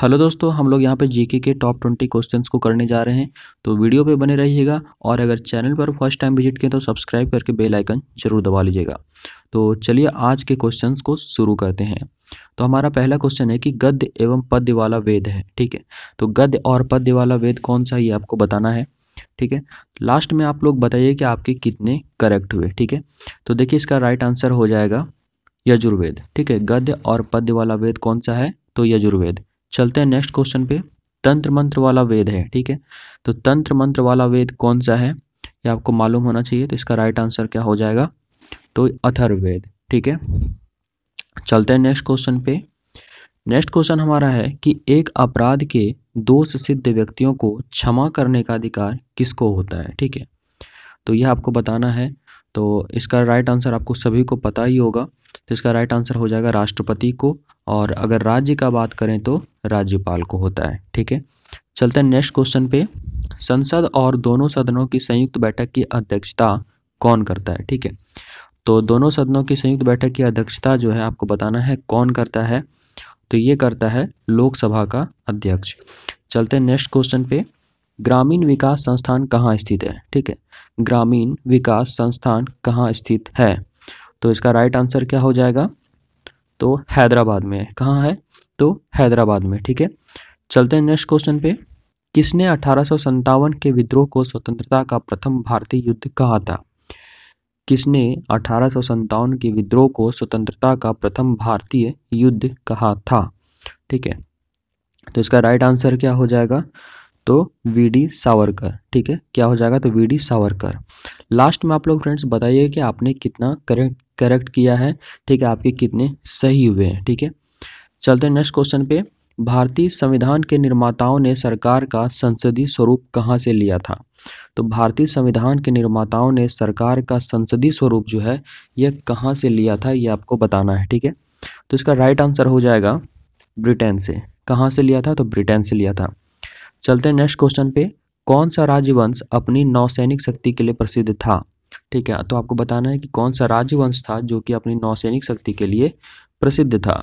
Hello दोस्तों, हम लोग यहाँ पे जीके के टॉप 20 क्वेश्चंस को करने जा रहे हैं। तो वीडियो पे बने रहिएगा और अगर चैनल पर फर्स्ट टाइम विजिट किए तो सब्सक्राइब करके बेल आइकन जरूर दबा लीजिएगा। तो चलिए आज के क्वेश्चंस को शुरू करते हैं। तो हमारा पहला क्वेश्चन है कि गद्य एवं पद्य वाला वेद है। ठीक है, तो गद्य और पद्य वाला वेद कौन सा, ये आपको बताना है। ठीक है, लास्ट में आप लोग बताइए कि आपके कितने करेक्ट हुए। ठीक है, तो देखिए इसका राइट आंसर हो जाएगा यजुर्वेद। ठीक है, गद्य और पद्य वाला वेद कौन सा है, तो यजुर्वेद। चलते हैं नेक्स्ट क्वेश्चन पे। तंत्र मंत्र वाला वेद है। ठीक है, तो तंत्र मंत्र वाला वेद कौन सा है, ये आपको मालूम होना चाहिए। तो इसका राइट आंसर क्या हो जाएगा, तो अथर्ववेद। ठीक है, चलते हैं नेक्स्ट क्वेश्चन पे। नेक्स्ट क्वेश्चन हमारा है कि एक अपराध के दोष सिद्ध व्यक्तियों को क्षमा करने का अधिकार किसको होता है। ठीक है, तो यह आपको बताना है। तो इसका राइट आंसर आपको सभी को पता ही होगा। तो इसका राइट आंसर हो जाएगा राष्ट्रपति को, और अगर राज्य का बात करें तो राज्यपाल को होता है। ठीक है, चलते हैं नेक्स्ट क्वेश्चन पे। संसद और दोनों सदनों की संयुक्त बैठक की अध्यक्षता कौन करता है। ठीक है, तो दोनों सदनों की संयुक्त बैठक की अध्यक्षता जो है आपको बताना है कौन करता है। तो ये करता है लोकसभा का अध्यक्ष। चलते हैं नेक्स्ट क्वेश्चन पे। ग्रामीण विकास संस्थान कहाँ स्थित है। ठीक है, ग्रामीण विकास संस्थान कहाँ स्थित है, तो इसका राइट आंसर क्या हो जाएगा, तो हैदराबाद में है। कहाँ है, तो हैदराबाद में। ठीक है, चलते हैं नेक्स्ट क्वेश्चन पे। किसने 1857 के विद्रोह को स्वतंत्रता का प्रथम भारतीय युद्ध कहा था। किसने 1857 के विद्रोह को स्वतंत्रता का प्रथम भारतीय युद्ध कहा था। ठीक है, तो इसका राइट आंसर क्या हो जाएगा, तो वीडी सावरकर। ठीक है, क्या हो जाएगा, तो वीडी सावरकर। लास्ट में आप लोग फ्रेंड्स बताइए कि आपने कितना करेक्ट किया है। ठीक है, आपके कितने सही हुए हैं। ठीक है, चलते हैं नेक्स्ट क्वेश्चन पे। भारतीय संविधान के निर्माताओं ने सरकार का संसदीय स्वरूप कहाँ से लिया था। तो भारतीय संविधान के निर्माताओं ने सरकार का संसदीय स्वरूप जो है यह कहाँ से लिया था, ये आपको बताना है। ठीक है, तो इसका राइट आंसर हो जाएगा ब्रिटेन से। कहाँ से लिया था, तो ब्रिटेन से लिया था। चलते हैं नेक्स्ट क्वेश्चन पे। कौन सा राजवंश अपनी नौसैनिक शक्ति के लिए प्रसिद्ध था। ठीक है, तो आपको बताना है कि कौन सा राजवंश था जो कि अपनी नौसैनिक शक्ति के लिए प्रसिद्ध था।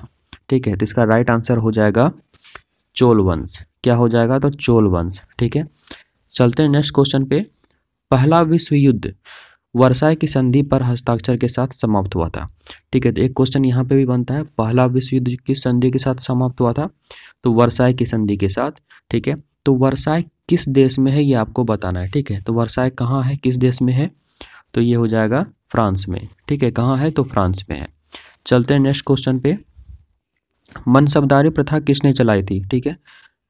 ठीक है, तो इसका राइट आंसर हो जाएगा चोल वंश। क्या हो जाएगा, तो चोल वंश। ठीक है, चलते हैं नेक्स्ट क्वेश्चन पे। पहला विश्व युद्ध वर्साय की संधि पर हस्ताक्षर के साथ समाप्त हुआ था। ठीक है, तो एक क्वेश्चन यहाँ पे भी बनता है, पहला विश्व युद्ध किस संधि के साथ समाप्त हुआ था, तो वर्साय की संधि के साथ। ठीक है, तो वर्साय किस देश में है, ये आपको बताना है। ठीक है, तो वर्साय कहाँ है, किस देश में है, तो ये हो जाएगा फ्रांस में। ठीक है, कहाँ है, तो फ्रांस में है। चलते हैं नेक्स्ट क्वेश्चन पे। मनसबदारी प्रथा किसने चलाई थी। ठीक है,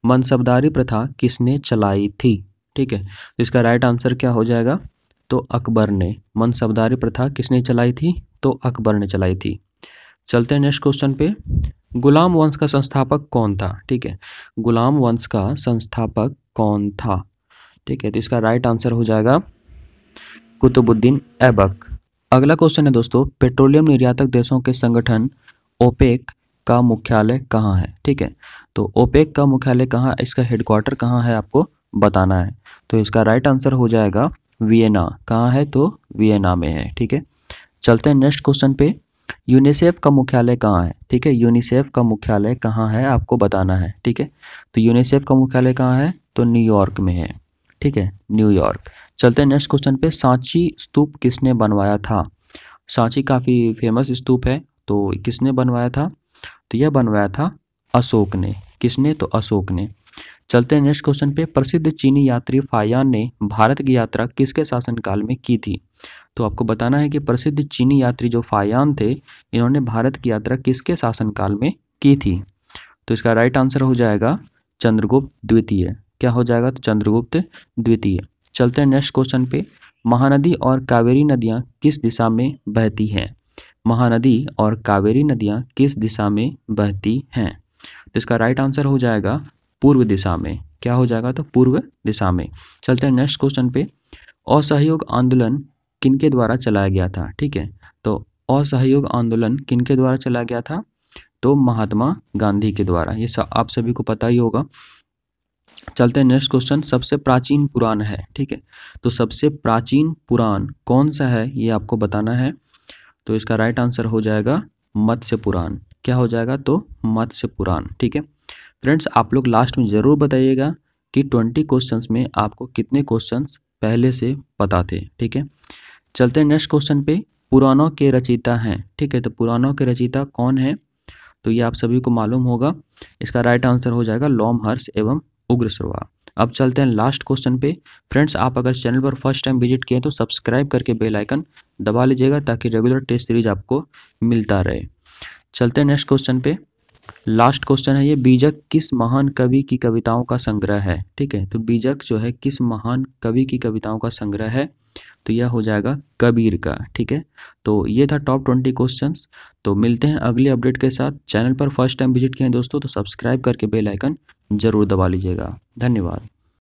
मनसबदारी प्रथा किसने चलाई थी। ठीक है, तो इसका राइट आंसर क्या हो जाएगा, तो अकबर ने। मनसबदारी प्रथा किसने चलाई थी, तो अकबर ने चलाई थी। चलते हैं नेक्स्ट क्वेश्चन पे। गुलाम वंश का संस्थापक कौन था। ठीक है, गुलाम वंश का संस्थापक कौन था। ठीक है, तो इसका राइट आंसर हो जाएगा कुतुबुद्दीन ऐबक। अगला क्वेश्चन है दोस्तों, पेट्रोलियम निर्यातक देशों के संगठन ओपेक का मुख्यालय कहाँ है। ठीक है, तो ओपेक का मुख्यालय कहाँ, इसका हेडक्वार्टर कहाँ है आपको बताना है। तो इसका राइट आंसर हो जाएगा वियना। कहाँ है, तो वियना में है। ठीक है, चलते हैं नेक्स्ट क्वेश्चन पे। यूनिसेफ का मुख्यालय कहाँ है। ठीक है, यूनिसेफ का मुख्यालय कहाँ है आपको बताना है। ठीक है, तो यूनिसेफ का मुख्यालय कहाँ है, तो न्यूयॉर्क में है। ठीक है, न्यूयॉर्क। चलते हैं नेक्स्ट क्वेश्चन पे। सांची स्तूप किसने बनवाया था। सांची काफ़ी फेमस स्तूप है, तो किसने बनवाया था, तो यह बनवाया था अशोक ने। किसने, तो अशोक ने। चलते हैं नेक्स्ट क्वेश्चन पे। प्रसिद्ध चीनी यात्री फायान ने भारत की यात्रा किसके शासनकाल में की थी। तो आपको बताना है कि प्रसिद्ध चीनी यात्री जो फायान थे, इन्होंने भारत की यात्रा किसके शासनकाल में की थी। तो इसका राइट आंसर हो जाएगा चंद्रगुप्त द्वितीय। क्या हो जाएगा, तो चंद्रगुप्त द्वितीय। चलते हैं नेक्स्ट क्वेश्चन पे। महानदी और कावेरी नदियाँ किस दिशा में बहती हैं। महानदी और कावेरी नदियाँ किस दिशा में बहती हैं, तो इसका राइट आंसर हो जाएगा पूर्व दिशा में। क्या हो जाएगा, तो पूर्व दिशा में। चलते हैं नेक्स्ट क्वेश्चन पे। असहयोग आंदोलन किनके द्वारा चलाया गया था। ठीक है, तो असहयोग आंदोलन किनके द्वारा चलाया गया था, तो महात्मा गांधी के द्वारा। ये आप सभी को पता ही होगा। चलते हैं नेक्स्ट क्वेश्चन। सबसे प्राचीन पुराण है। ठीक है, तो सबसे प्राचीन पुराण कौन सा है, ये आपको बताना है। तो इसका राइट आंसर हो जाएगा मत्स्य पुराण। क्या हो जाएगा, तो मत्स्य पुराण। ठीक है, फ्रेंड्स आप लोग लास्ट में ज़रूर बताइएगा कि 20 क्वेश्चंस में आपको कितने क्वेश्चंस पहले से पता थे। ठीक है, चलते हैं नेक्स्ट क्वेश्चन पे। पुराणों के रचयिता हैं, ठीक है, तो पुराणों के रचयिता कौन है, तो ये आप सभी को मालूम होगा। इसका राइट आंसर हो जाएगा लोमहर्ष एवं उग्रश्रवा। अब चलते हैं लास्ट क्वेश्चन पे। फ्रेंड्स आप अगर चैनल पर फर्स्ट टाइम विजिट किए तो सब्सक्राइब करके बेल आइकन दबा लीजिएगा ताकि रेगुलर टेस्ट सीरीज आपको मिलता रहे। चलते हैं नेक्स्ट क्वेश्चन पे। लास्ट क्वेश्चन है ये, बीजक किस महान कवि की कविताओं का संग्रह है। ठीक है, तो बीजक जो है किस महान कवि की कविताओं का संग्रह है, तो यह हो जाएगा कबीर का। ठीक है, तो ये था टॉप 20 क्वेश्चंस। तो मिलते हैं अगले अपडेट के साथ। चैनल पर फर्स्ट टाइम विजिट किए हैं दोस्तों तो सब्सक्राइब करके बेल आइकन जरूर दबा लीजिएगा। धन्यवाद।